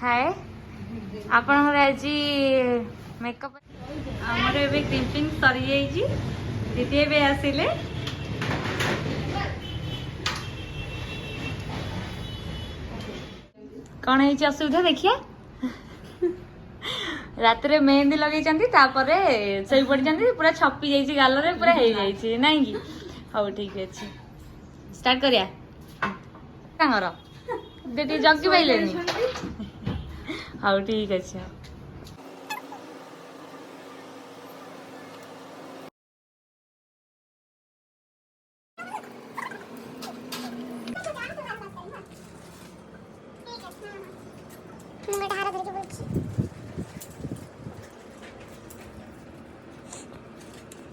हाय आपनकर आज मेकअप आमर एबे क्रिपिंग सरी जाइए दीदी एबे आसिले कौन है असुविधा देखिए रात रे मेहंदी लगे सही पड़ी पूरा छपी जाइए गाल रे पूरा हो जाइए नहीं कि हाँ ठीक अच्छे स्टार्ट करिया दीदी जगी पाइले हाँ ठीक अच्छे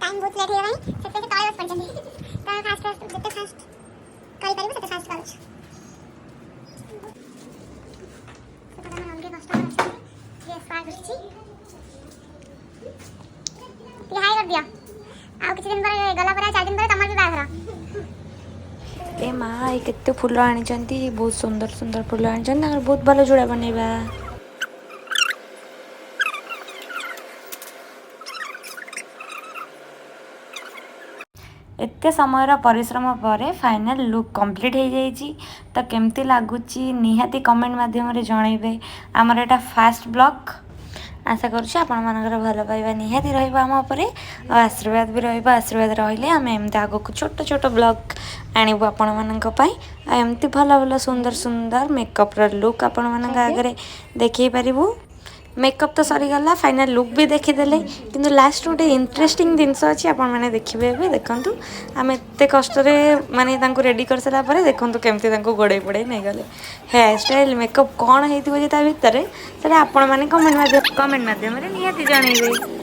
टाइम बहुत लेट हो गई सबसे तले बस पहुंचनी तो फास्ट जितने फास्ट करी परिबो सेते फास्ट करूछ तो हम अलगे कस्टमर अछि ये स्पा करछि हाय कर दिया आ किछ दिन पर गला पर 4 दिन पर तमर भी बाहर ए माँ ये केते फूल आनी बहुत सुंदर सुंदर फूल आनी बहुत भल जोड़ा बनैबा एते समय परिश्रम पर फाइनल लुक कंप्लीट हो जाइए तो केमती लगुच निहाती कमेंट माध्यम जनइबे आमर एटा फास्ट ब्लॉग आशा करुच्छे आपण मानकर भल पाइबा निहाती रहिबा आम उपरे आशीर्वाद भी रहिबा आशीर्वाद रहिले आम एमती आगक छोट छोट ब्लॉग आणिबु आपण मानक पई एमती भल भल सुंदर सुंदर मेकअप र लुक आपण मानक आगरे देखै परिबु मेकअप तो सरीगला फाइनल लुक भी देखीदेले किंतु लास्ट गोटे इंटरेस्टिंग जिनस अच्छी आपण मैंने देखिए देखु आम एत कष्ट माने रेडी कर सारा पर देखु केमती गोड़े पड़े नहीं गले हेयर स्टाइल मेकअप कौन होता भितर से आपण मैंने कमेंट माध्यम निहाती जनइबे।